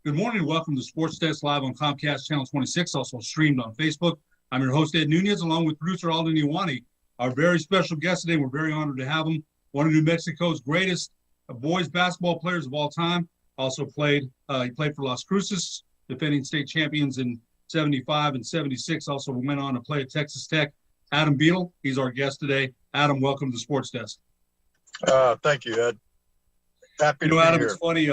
Good morning and welcome to Sports Desk Live on Comcast Channel 26, also streamed on Facebook. I'm your host, Ed Nunez, along with producer Alden Iwani. Our very special guest today, we're very honored to have him, one of New Mexico's greatest boys basketball players of all time. Also he played for Las Cruces, defending state champions in 75 and 76. Also went on to play at Texas Tech. Adam Beadle, he's our guest today. Adam, welcome to Sports Desk. Thank you, Ed. Happy to be Adam, here. it's funny.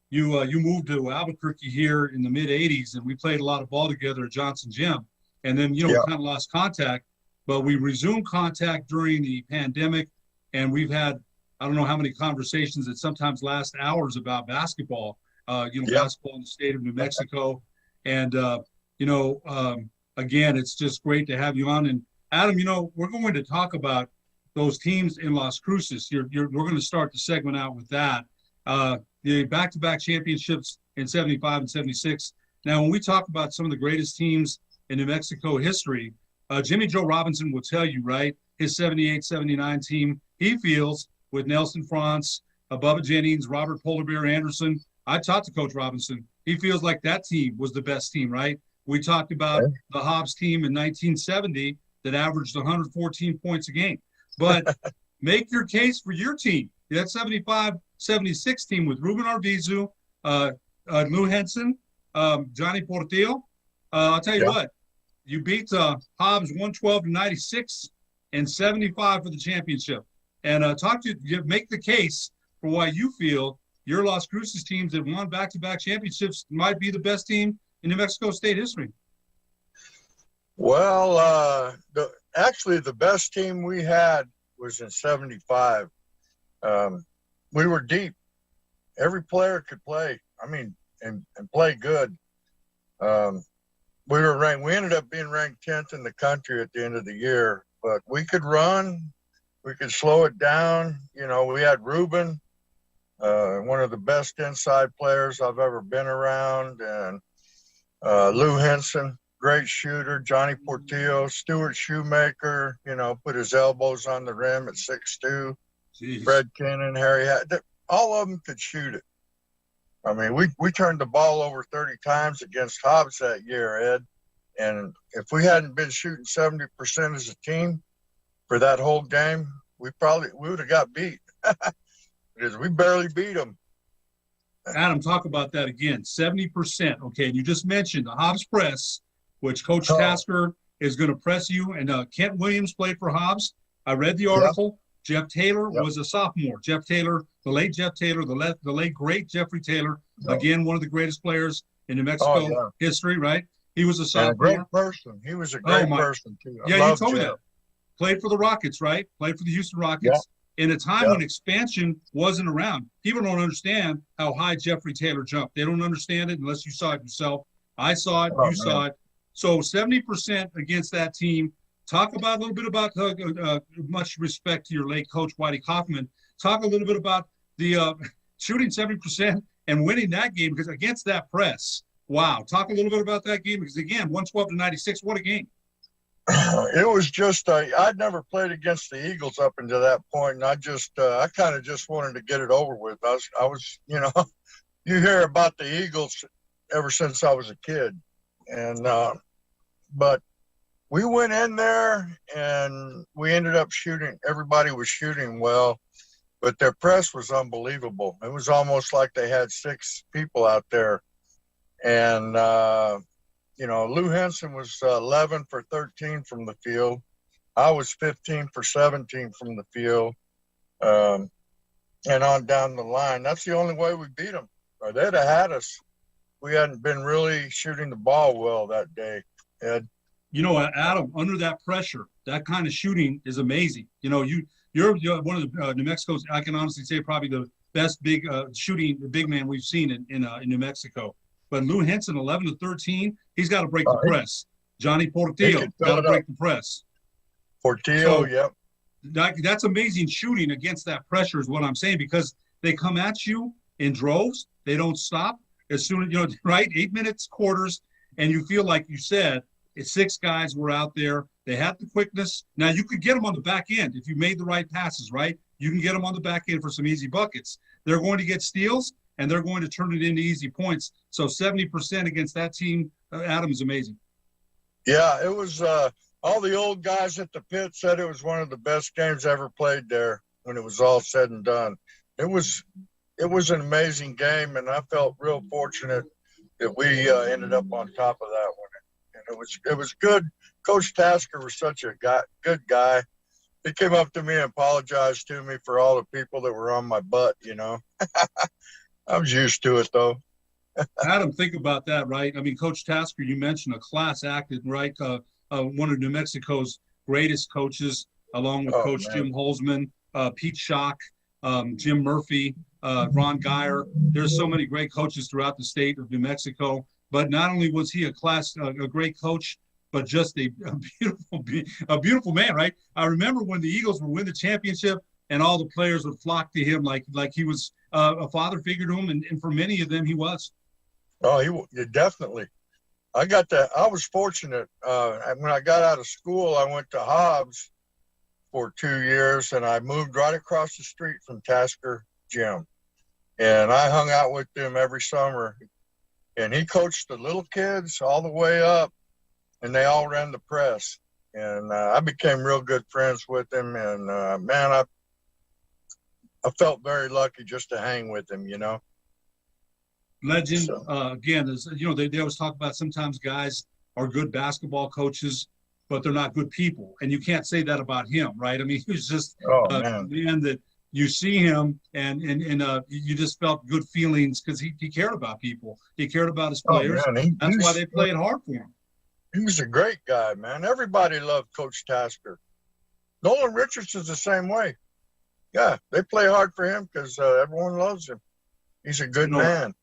You moved to Albuquerque here in the mid 80s, and we played a lot of ball together at Johnson Gym. And then, we kind of lost contact, but we resumed contact during the pandemic. And we've had, I don't know how many conversations that sometimes last hours about basketball, basketball in the state of New Mexico. And, again, it's just great to have you on. And Adam, we're going to talk about those teams in Las Cruces. We're going to start the segment out with that. The back-to-back championships in 75 and 76. Now, when we talk about some of the greatest teams in New Mexico history, Jimmy Joe Robinson will tell you, right, his 78-79 team, he feels with Nelson Franz, Bubba Jennings, Robert Polar Bear Anderson. I talked to Coach Robinson. He feels like that team was the best team, right? We talked about the Hobbs team in 1970 that averaged 114 points a game. But make your case for your team. That 75-76 team with Ruben Arvizu, Lou Henson, Johnny Portillo. I'll tell you what, you beat Hobbs 112-96 and 75 for the championship. And make the case for why you feel your Las Cruces teams that won back-to-back championships might be the best team in New Mexico State history. Well, actually the best team we had was in 75. We were deep. Every player could play. And play good. We were ranked. We ended up being ranked 10th in the country at the end of the year. But we could run. We could slow it down. We had Ruben, one of the best inside players I've ever been around, and Lou Henson, great shooter. Johnny Portillo, Stuart Shoemaker. Put his elbows on the rim at 6'2". Jeez. Fred Cannon, Harry, all of them could shoot it. We turned the ball over 30 times against Hobbs that year, Ed. And if we hadn't been shooting 70% as a team for that whole game, we would have got beat because we barely beat them. Adam, talk about that again. 70%. Okay, and you just mentioned the Hobbs press, which Coach Tasker is going to press you. And Kent Williams played for Hobbs. I read the article. Jeff Taylor was a sophomore. Jeff Taylor, the late Jeff Taylor, the late great Jeffrey Taylor, again, one of the greatest players in New Mexico history, right? He was a sophomore. And a great person. He was a great person, too. You told me that. Played for the Rockets, right? Played for the Houston Rockets. In a time when expansion wasn't around. People don't understand how high Jeffrey Taylor jumped. They don't understand it unless you saw it yourself. I saw it. You saw it. So 70% against that team. Talk about a little bit about much respect to your late coach, Whitey Kaufman. Talk a little bit about the shooting 70% and winning that game because against that press. Wow. Talk a little bit about that game because, again, 112-96, what a game. It was just I'd never played against the Eagles up until that point, and I kind of just wanted to get it over with. I was you hear about the Eagles ever since I was a kid, and but we went in there and we ended up shooting. Everybody was shooting well, but their press was unbelievable. It was almost like they had 6 people out there. And, Lou Henson was 11 for 13 from the field. I was 15 for 17 from the field. And on down the line. That's the only way we beat them. Or they'd have had us. We hadn't been really shooting the ball well that day, Ed. Adam, under that pressure, that kind of shooting is amazing. You're one of the New Mexico's, I can honestly say, probably the best big big man we've seen in New Mexico. But Lou Henson, 11 to 13, he's got to break the press. Johnny Portillo got to break the press. Portillo, That's amazing shooting against that pressure is what I'm saying because they come at you in droves. They don't stop. As soon as, right, 8 minutes, quarters, and you feel like you said, 6 guys were out there. They had the quickness. Now, you could get them on the back end if you made the right passes, right? You can get them on the back end for some easy buckets. They're going to get steals. and they're going to turn it into easy points. So 70% against that team, Adam, is amazing. Yeah, it was all the old guys at the pit said it was one of the best games ever played there when it was all said and done. It was an amazing game, and I felt real fortunate that we ended up on top of that one. And it was good. Coach Tasker was such a good guy. He came up to me and apologized to me for all the people that were on my butt, you know. I was used to it, though. Adam, think about that, right? I mean, Coach Tasker, you mentioned a class act, right? One of New Mexico's greatest coaches, along with Coach Jim Holzman, Pete Schock, Jim Murphy, Ron Geyer. There's so many great coaches throughout the state of New Mexico. But not only was he a great coach, but just a beautiful man, right? I remember when the Eagles would win the championship, and all the players would flock to him like he was a father figure to him, and for many of them, he was. Oh, he definitely. I was fortunate. When I got out of school, I went to Hobbs for 2 years, and I moved right across the street from Tasker Gym. And I hung out with him every summer. And he coached the little kids all the way up, and they all ran the press. And I became real good friends with him. And, man, I felt very lucky just to hang with him, you know. Legend. So, again, they always talk about sometimes guys are good basketball coaches, but they're not good people. And you can't say that about him, right? I mean, he was just a man that you see him and you just felt good feelings because he cared about people. He cared about his players. That's why they played hard for him. He was a great guy, man. Everybody loved Coach Tasker. Nolan Richardson's the same way. Yeah, they play hard for him because everyone loves him. He's a good man.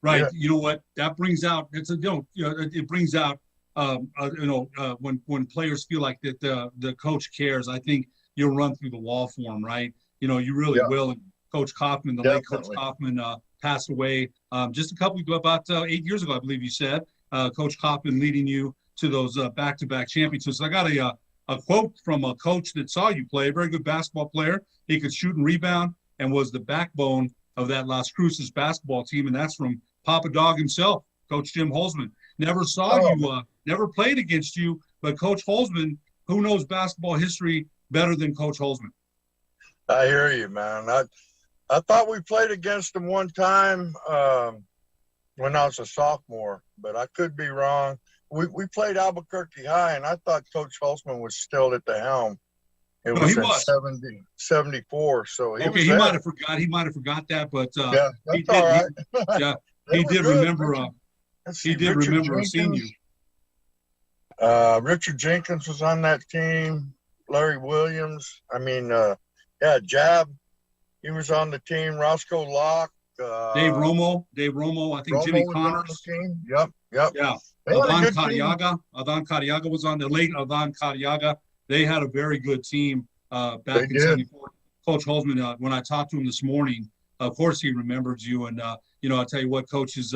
Right. Yeah. You know what? That brings out it brings out when players feel like that the coach cares. I think you'll run through the wall for him, right? You know, you really will. And Coach Kaufman, late Coach Kaufman, passed away just about 8 years ago, I believe you said. Coach Kaufman leading you to those back-to-back championships. I got a quote from a coach that saw you play, a very good basketball player. He could shoot and rebound and was the backbone of that Las Cruces basketball team, and that's from Papa Dog himself, Coach Jim Holzman. Never saw you, never played against you, but Coach Holzman, who knows basketball history better than Coach Holzman? I hear you, man. I thought we played against him one time when I was a sophomore, but I could be wrong. We played Albuquerque High, and I thought Coach Holzman was still at the helm. It was in 74, so he might have forgot. He might have forgot that, but yeah, that's all right. He did remember. He did remember seeing you. Richard Jenkins was on that team. Larry Williams. I mean, Jab. He was on the team. Roscoe Locke. Dave Romo. I think Romo Jimmy Connors. Was on the team. Yep. Yeah. Adon Cariaga was on the late Adon Cariaga. They had a very good team back in 74. Coach Holzman, when I talked to him this morning, of course he remembered you. And, I'll tell you what, Coach, he's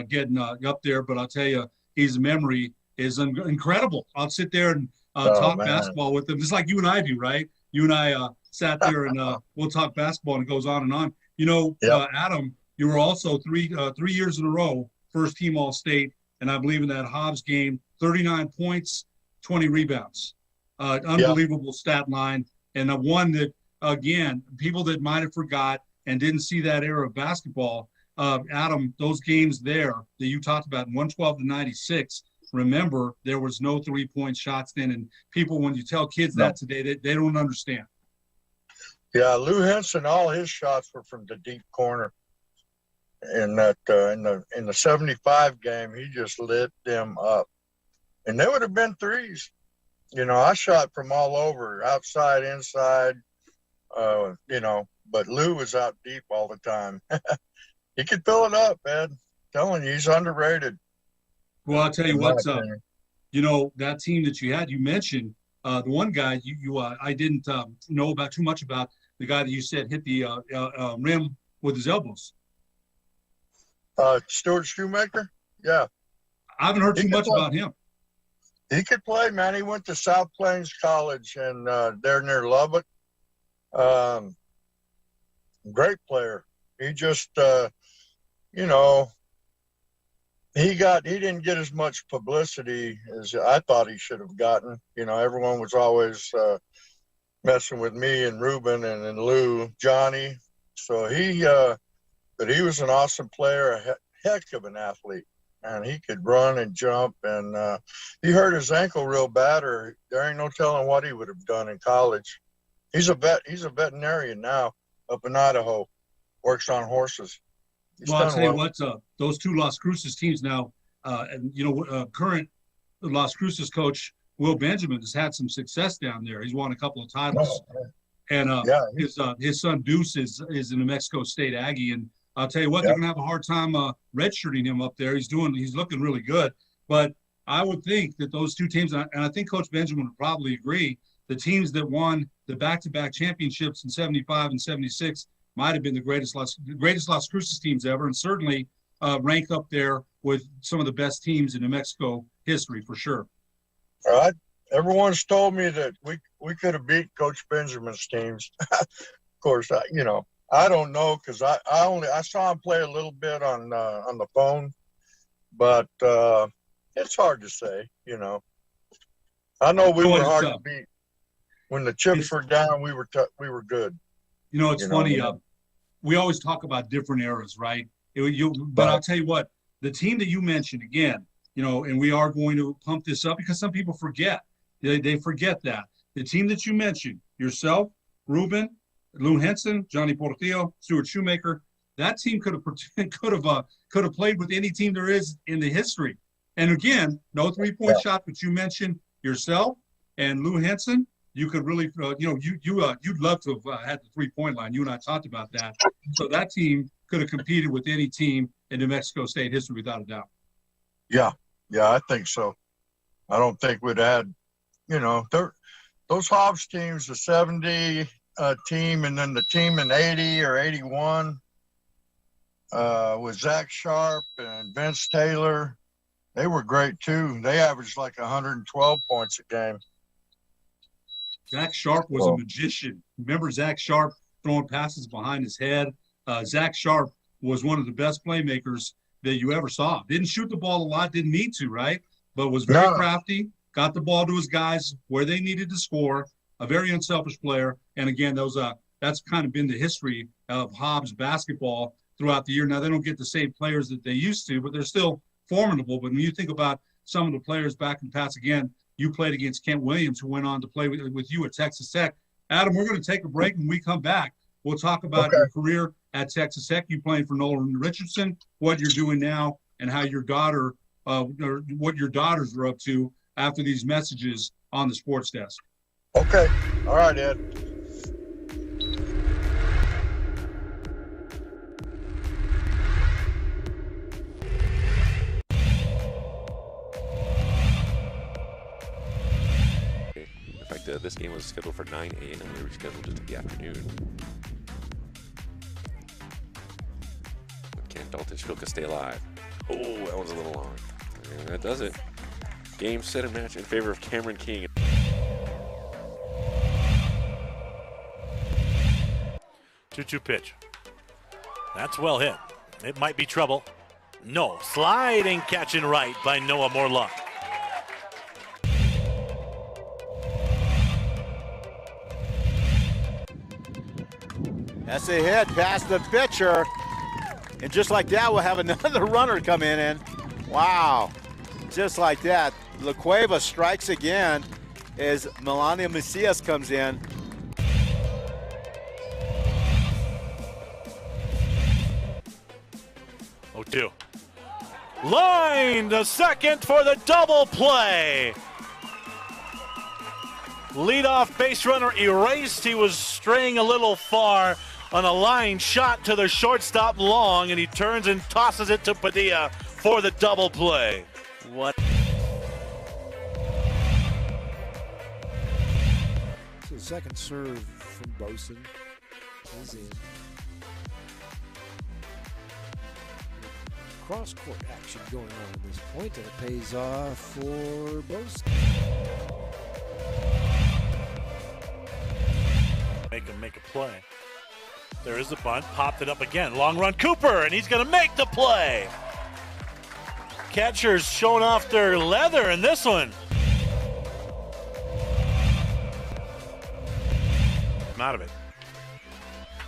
getting up there. But I'll tell you, his memory is incredible. I'll sit there and talk basketball with him, just like you and I do, right? You and I sat there and we'll talk basketball, and it goes on and on. Adam, you were also 3 years in a row, first team All-State. And I believe in that Hobbs game, 39 points, 20 rebounds. Unbelievable stat line, and one that, again, people that might have forgot and didn't see that era of basketball, Adam, those games there that you talked about, 112 to 96, remember, there was no three-point shots then, and people, when you tell kids that today, they don't understand. Yeah, Lou Henson, all his shots were from the deep corner. In that in the 75 game, he just lit them up, and they would have been threes. I shot from all over, outside, inside, but Lou was out deep all the time. He could fill it up, man. I'm telling you, he's underrated. Well, I'll tell you what's up. That team that you had, you mentioned the one guy I didn't know about too much about, the guy that you said hit the rim with his elbows. Stuart Shoemaker? Yeah. I haven't heard too much about him. He could play, man. He went to South Plains College, and they're near Lubbock. Great player. He just, you know, he didn't get as much publicity as I thought he should have gotten. You know, everyone was always messing with me and Ruben and then Lou, Johnny. So but he was an awesome player, a heck of an athlete, and he could run and jump. And he hurt his ankle real bad, or there ain't no telling what he would have done in college. He's a veterinarian now up in Idaho, works on horses. Well, I'll tell you what, those two Las Cruces teams now, and current Las Cruces coach Will Benjamin has had some success down there. He's won a couple of titles, and his son Deuce is a New Mexico State Aggie. And I'll tell you what, they're gonna have a hard time redshirting him up there. He's looking really good. But I would think that those two teams, and I think Coach Benjamin would probably agree, the teams that won the back-to-back championships in '75 and '76 might have been the greatest Las Cruces teams ever, and certainly rank up there with some of the best teams in New Mexico history for sure. Everyone's told me that we could have beat Coach Benjamin's teams. Of course, I don't know, because I saw him play a little bit on the phone, but it's hard to say. I know we were hard to beat. When the chips were down, we were good. It's funny. We always talk about different eras, right? But I'll tell you what, the team that you mentioned again, and we are going to pump this up because some people forget. They forget that. The team that you mentioned, yourself, Ruben, Lou Henson, Johnny Portillo, Stuart Shoemaker, that team could have played with any team there is in the history. And again, no 3-point shot, but you mentioned yourself and Lou Henson. You could really, you'd love to have had the 3-point line. You and I talked about that. So that team could have competed with any team in New Mexico State history without a doubt. Yeah, I think so. I don't think we'd had, those Hobbs teams, the 70 team, and then the team in 80 or 81 with Zach Sharp and Vince Taylor. They were great too. They averaged like 112 points a game. Zach Sharp was a magician. Remember Zach Sharp throwing passes behind his head? Zach Sharp was one of the best playmakers that you ever saw. Didn't shoot the ball a lot, didn't need to, right? But was very crafty, got the ball to his guys where they needed to score, a very unselfish player. And again, that's kind of been the history of Hobbs basketball throughout the year. Now, they don't get the same players that they used to, but they're still formidable. But when you think about some of the players back in the past, again, you played against Kent Williams, who went on to play with you at Texas Tech. Adam, we're going to take a break. When we come back, we'll talk about your career at Texas Tech, you playing for Nolan Richardson, what you're doing now, and how your daughter, or what your daughters are up to after these messages on the sports desk. Okay. All right, Ed. This game was scheduled for 9 a.m. and we were scheduled just in the afternoon. Can Dalton Shulka stay alive? Oh, that one's a little long. And that does it. Game, set, and match in favor of Cameron King. 2-2 pitch. That's well hit. It might be trouble. No. Sliding catch and right by Noah Morlock. That's a hit past the pitcher. And just like that, we'll have another runner come in. And wow, just like that. La Cueva strikes again as Melania Macias comes in. Oh, 2. Line to second for the double play. Leadoff base runner erased. He was straying a little far on a line shot to the shortstop long, and he turns and tosses it to Padilla for the double play. What? So the second serve from Boson is in. Cross-court action going on at this point, and it pays off for Boson. Make him make a play. There is the bunt, popped it up again. Long run, Cooper, and he's going to make the play. Catchers showing off their leather in this one. I'm out of it.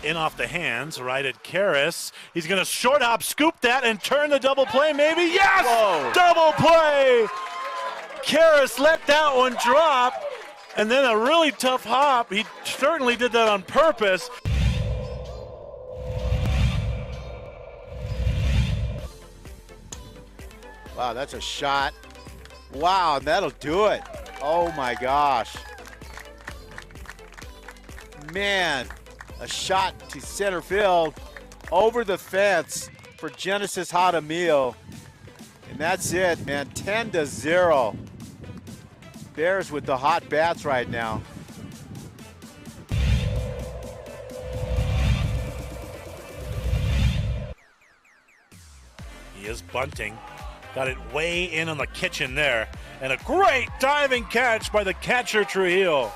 In off the hands, right at Karras. He's going to short hop, scoop that, and turn the double play, maybe. Yes! Whoa. Double play! Karras let that one drop, and then a really tough hop. He certainly did that on purpose. Wow, that's a shot. Wow, and that'll do it. Oh my gosh. Man, a shot to center field over the fence for Genesis Jaramillo. And that's it, man. 10-0. Bears with the hot bats right now. He is bunting. Got it way in on the kitchen there. And a great diving catch by the catcher, Trujillo.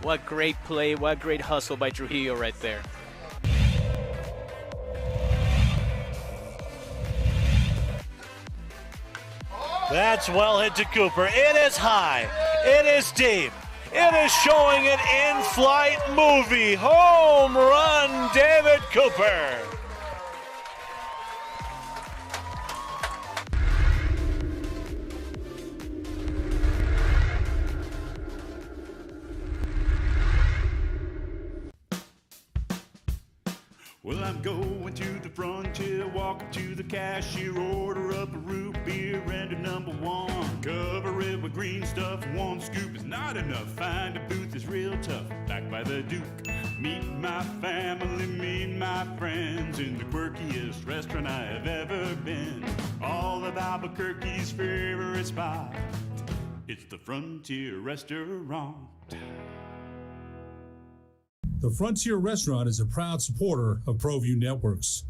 What great play, what great hustle by Trujillo right there. That's well hit to Cooper. It is high. It is deep. It is showing an in-flight movie. Home run, David Cooper. Well, I'm going to the frontier, walk up to the cashier, order up a root beer and a number one. Cover it with green stuff, one scoop is not enough. Find a booth is real tough, back by the Duke. Meet my family, meet my friends in the quirkiest restaurant I have ever been. All of Albuquerque's favorite spot, it's the Frontier Restaurant. The Frontier Restaurant is a proud supporter of ProView Networks.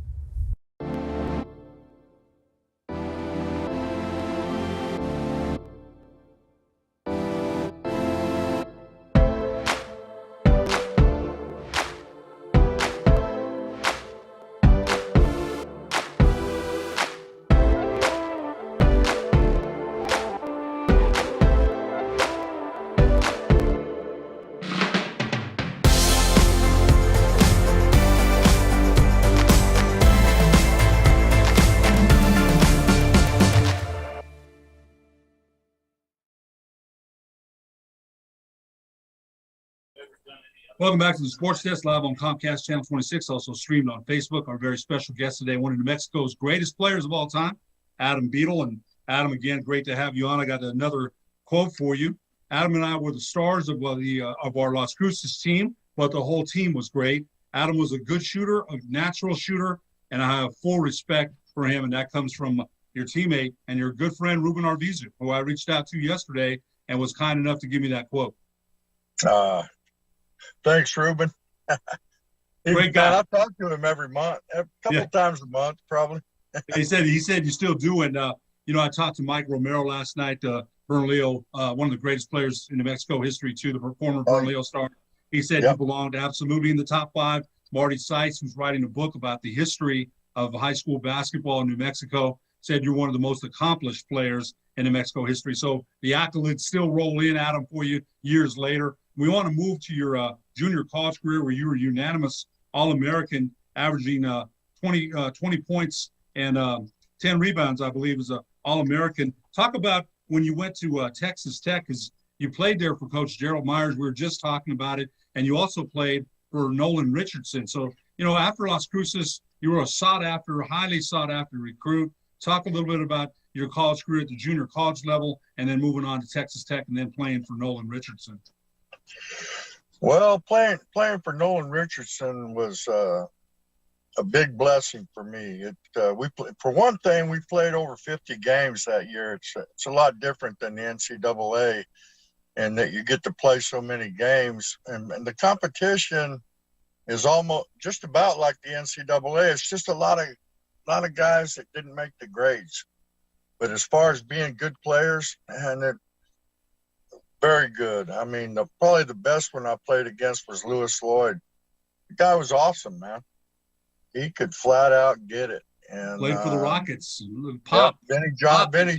Welcome back to the Sports Desk, live on Comcast Channel 26, also streamed on Facebook. Our very special guest today, one of New Mexico's greatest players of all time, Adam Beadle. And Adam, again, great to have you on. I got another quote for you. Adam and I were the stars of our Las Cruces team, but the whole team was great. Adam was a good shooter, a natural shooter, and I have full respect for him, and that comes from your teammate and your good friend, Ruben Arvizu, who I reached out to yesterday and was kind enough to give me that quote. Thanks, Ruben. Great guy. I talk to him every month, a couple times a month, probably. he said you still do. And, I talked to Mike Romero last night, Bernalillo, one of the greatest players in New Mexico history, too, the former Bernalillo star. He said you belonged absolutely in the top five. Marty Seitz, who's writing a book about the history of high school basketball in New Mexico, said you're one of the most accomplished players in New Mexico history. So the accolades still roll in, Adam, for you years later. We want to move to your junior college career where you were unanimous All-American, averaging 20 points and 10 rebounds, I believe, as an All-American. Talk about when you went to Texas Tech, because you played there for Coach Gerald Myers. We were just talking about it. And you also played for Nolan Richardson. So, after Las Cruces, you were a highly sought-after recruit. Talk a little bit about your college career at the junior college level and then moving on to Texas Tech and then playing for Nolan Richardson. Well, playing for Nolan Richardson was a big blessing for me. For one thing, we played over 50 games that year. It's a lot different than the NCAA, and that you get to play so many games. And the competition is almost just about like the NCAA. It's just a lot of guys that didn't make the grades. But as far as being good players, and they're very good. I mean, probably the best one I played against was Lewis Lloyd. The guy was awesome, man. He could flat out get it. And Played for the Rockets. Pop. Yeah, Benny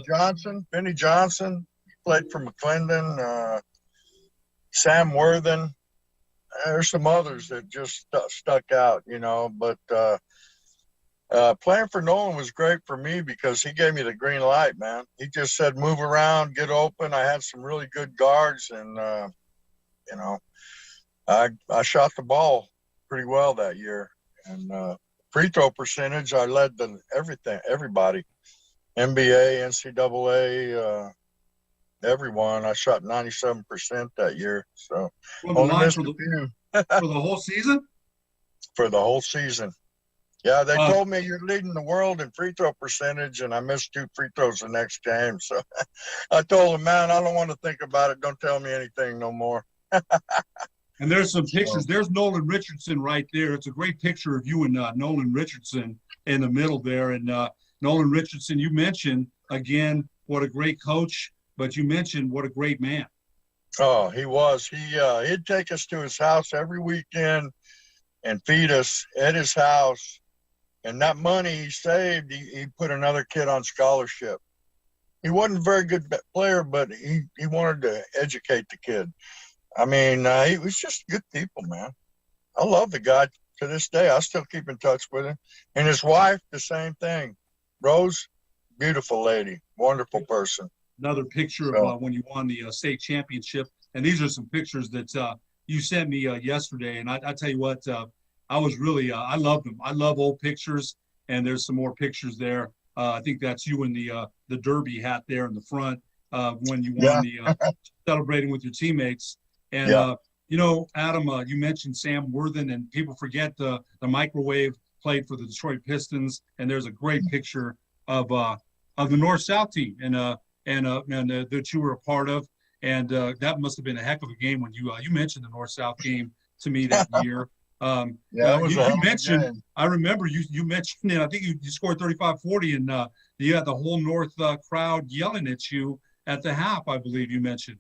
Johnson played for McClendon. Sam Worthen. There's some others that just stuck out, you know. But playing for Nolan was great for me because he gave me the green light, man. He just said, move around, get open. I had some really good guards, and, you know, I shot the ball pretty well that year. And free throw percentage, I led everybody. NBA, NCAA, everyone. I shot 97% that year. So only missed a few. For the whole season? For the whole season. Yeah, they told me you're leading the world in free throw percentage, and I missed 2 free throws the next game. So I told them, man, I don't want to think about it. Don't tell me anything no more. And there's some pictures. There's Nolan Richardson right there. It's a great picture of you and Nolan Richardson in the middle there. And Nolan Richardson, you mentioned, again, what a great coach, but you mentioned what a great man. Oh, he was. He'd take us to his house every weekend and feed us at his house. And that money he saved, he put another kid on scholarship. He wasn't a very good player, but he wanted to educate the kid. I mean, he was just good people, man. I love the guy to this day. I still keep in touch with him. And his wife, the same thing. Rose, beautiful lady, wonderful person. Another picture of when you won the state championship. And these are some pictures that you sent me yesterday. And I tell you what, I was really, I love them. I love old pictures. And there's some more pictures there. I think that's you in the Derby hat there in the front when you won celebrating with your teammates. And, you know, Adam, you mentioned Sam Worthen, and people forget the microwave played for the Detroit Pistons. And there's a great picture of the North-South team and that you were a part of. And that must have been a heck of a game when you mentioned the North-South game to me that year. You mentioned, I remember you mentioned it. I think you scored 35-40, and you had the whole North crowd yelling at you at the half, I believe you mentioned.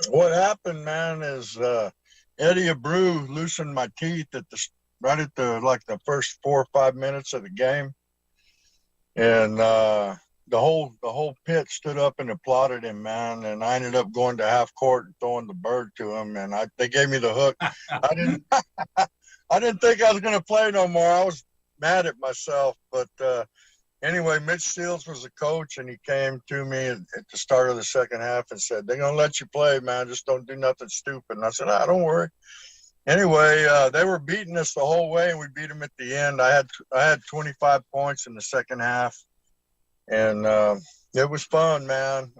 What happened, man, is Eddie Abreu loosened my teeth right at the first 4 or 5 minutes of the game, and the whole pit stood up and applauded him, man. And I ended up going to half court and throwing the bird to him, and they gave me the hook. I didn't think I was going to play no more. I was mad at myself, but anyway, Mitch Seals was the coach, and he came to me at the start of the second half and said, they're going to let you play, man. Just don't do nothing stupid. And I said, don't worry. Anyway, they were beating us the whole way, and we beat them at the end. I had 25 points in the second half, and it was fun, man.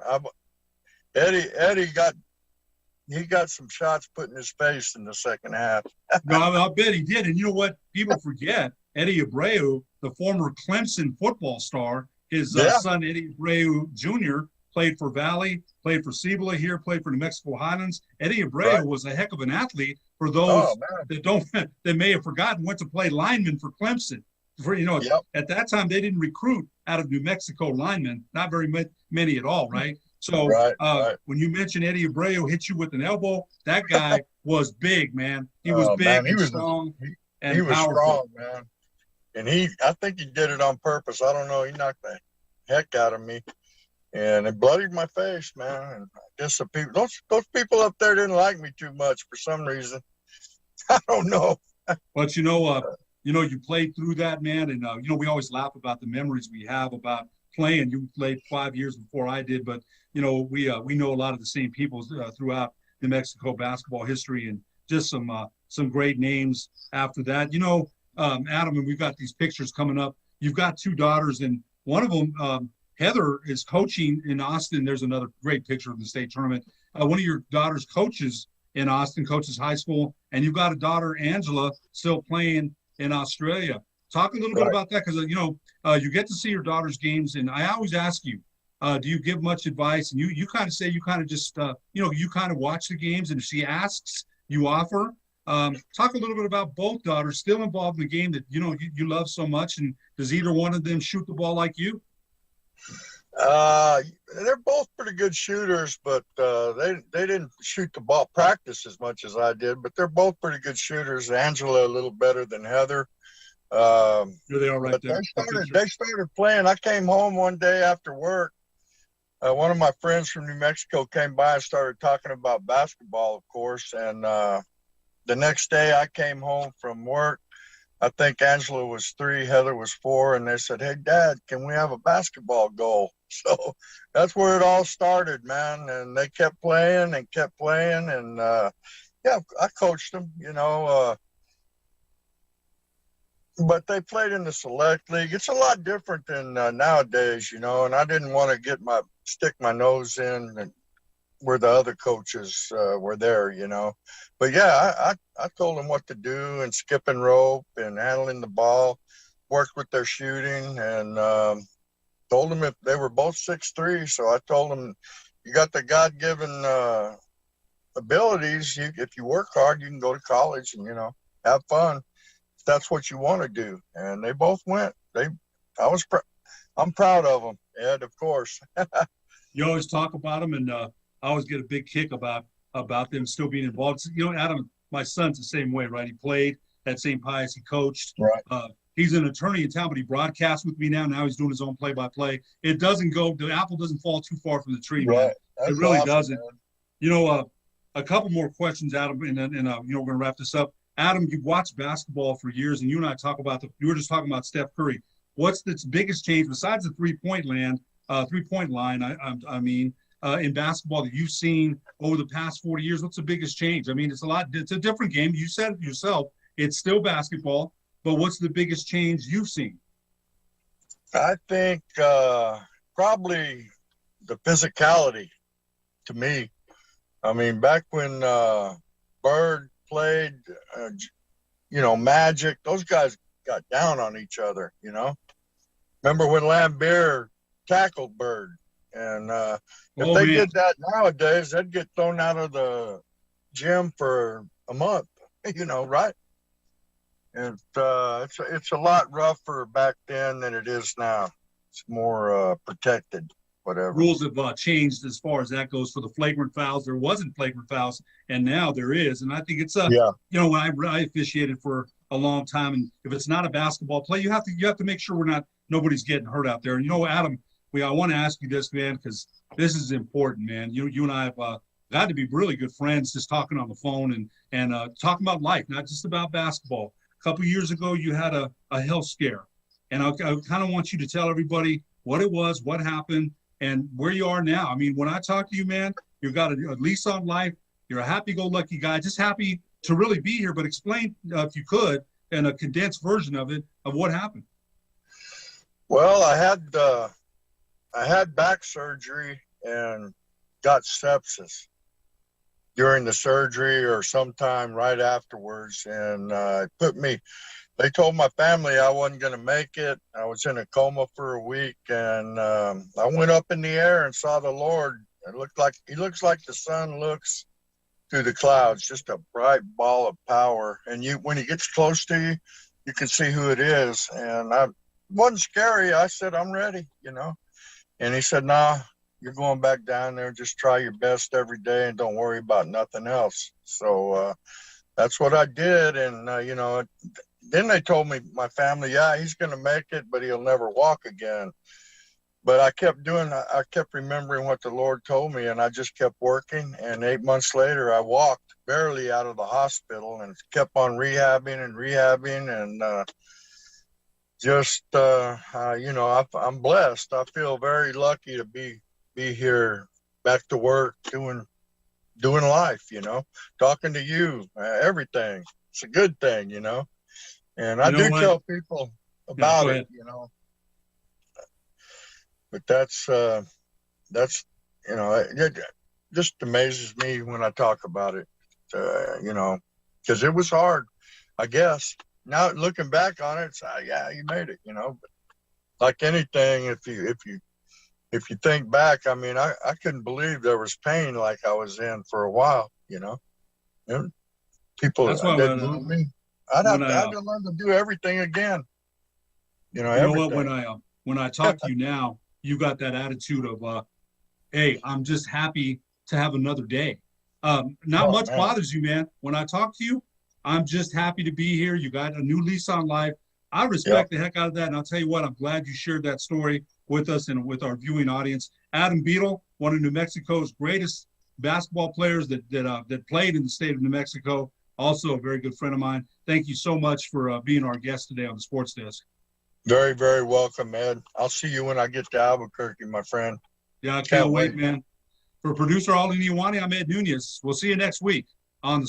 Eddie got some shots put in his face in the second half. No, I bet he did. And you know what? People forget Eddie Abreu, the former Clemson football star, his son, Eddie Abreu Jr., played for Valley, played for Cibola here, played for New Mexico Highlands. Eddie Abreu was a heck of an athlete. For those that may have forgotten, went to play lineman for Clemson. At that time, they didn't recruit out of New Mexico linemen, not very many at all, right? So when you mention Eddie Abreu hit you with an elbow, that guy was big, man. He was big, man. He was strong, and he was powerful. Strong, man. And I think he did it on purpose. I don't know. He knocked the heck out of me, and it bloodied my face, man. And I guess those people up there didn't like me too much for some reason. I don't know. But you played through that, man, and we always laugh about the memories we have about playing. You played 5 years before I did, but we know a lot of the same people throughout New Mexico basketball history, and just some great names after that. Adam, and we've got these pictures coming up. You've got 2 daughters, and one of them, Heather, is coaching in Austin. There's another great picture of the state tournament. One of your daughters coaches in Austin, coaches high school, and you've got a daughter, Angela, still playing in Australia. Talk a little bit about that, because you get to see your daughter's games, and I always ask you, do you give much advice? And you kind of say you kind of just you kind of watch the games, and if she asks, you offer. Talk a little bit about both daughters still involved in the game that you love so much, and does either one of them shoot the ball like you? They're both pretty good shooters, but they didn't shoot the ball practice as much as I did. But they're both pretty good shooters. Angela a little better than Heather. Here they are right But there. they started playing. I came home one day after work. One of my friends from New Mexico came by and started talking about basketball, of course. And the next day I came home from work. I think Angela was 3, Heather was 4, and they said, "Hey, Dad, can we have a basketball goal?" So that's where it all started, man. And they kept playing and kept playing, and yeah, I coached them, but they played in the select league. It's a lot different than nowadays, and I didn't want to stick my nose in and where the other coaches were there, But yeah, I told them what to do, and skipping rope and handling the ball, worked with their shooting, and told them if they were both 6'3", so I told them, you got the God-given abilities. If you work hard, you can go to college and, have fun. If that's what you want to do. And they both went. I'm proud of them, Ed, of course. You always talk about them, and I always get a big kick about them still being involved. Adam, my son's the same way, right? He played at St. Pius. He coached. Right. He's an attorney in town, but he broadcasts with me now. Now he's doing his own play-by-play. The apple doesn't fall too far from the tree, right. Man. That's it really awesome, doesn't. A couple more questions, Adam, and we're going to wrap this up. Adam, you've watched basketball for years, and you and I talk about you were just talking about Steph Curry. What's the biggest change besides the three-point line? In basketball that you've seen over the past 40 years? What's the biggest change? I mean, it's a different game. You said it yourself. It's still basketball, but what's the biggest change you've seen? I think probably the physicality to me. I mean, back when Bird played, Magic, those guys got down on each other, Remember when Lambert tackled Bird? And if they did that nowadays, they'd get thrown out of the gym for a month, right? And it's a lot rougher back then than it is now. It's more protected, whatever. Rules have changed as far as that goes for the flagrant fouls. There wasn't flagrant fouls, and now there is. And I think it's when I officiated for a long time, and if it's not a basketball play, you have to make sure nobody's getting hurt out there. And Adam, I want to ask you this, man, because this is important, man. You and I have got to be really good friends, just talking on the phone and talking about life, not just about basketball. A couple of years ago, you had a health scare, and I kind of want you to tell everybody what it was, what happened, and where you are now. I mean, when I talk to you, man, you've got a lease on life. You're a happy-go-lucky guy, just happy to really be here. But explain, if you could, in a condensed version of what happened. Well, I had back surgery and got sepsis during the surgery or sometime right afterwards. And they told my family I wasn't going to make it. I was in a coma for a week, and I went up in the air and saw the Lord. He looks like the sun looks through the clouds, just a bright ball of power. And when he gets close to you, you can see who it is. And I wasn't scary. I said, I'm ready, And he said, nah, you're going back down there. Just try your best every day and don't worry about nothing else. So that's what I did. And, then they told me, my family, yeah, he's going to make it, but he'll never walk again. But I kept remembering what the Lord told me, and I just kept working. And 8 months later, I walked barely out of the hospital and kept on rehabbing. And I'm blessed. I feel very lucky to be here, back to work, doing life, talking to you, everything. It's a good thing, And I do tell people about it, But that's it just amazes me when I talk about it, because it was hard, I guess. Now looking back on it, it's yeah, you made it, But like anything, if you think back, I mean, I couldn't believe there was pain like I was in for a while, And people didn't move me. I'd have to learn to do everything again. Everything. When I talk to you now, you got that attitude of, hey, I'm just happy to have another day. Not much man. bothers you, man. When I talk to you, I'm just happy to be here. You got a new lease on life. I respect the heck out of that. And I'll tell you what, I'm glad you shared that story with us and with our viewing audience. Adam Beadle, one of New Mexico's greatest basketball players that played in the state of New Mexico, also a very good friend of mine. Thank you so much for being our guest today on the Sports Desk. Very, very welcome, Ed. I'll see you when I get to Albuquerque, my friend. Yeah, I can't wait, man. For producer Alden Iwani, I'm Ed Nunez. We'll see you next week on the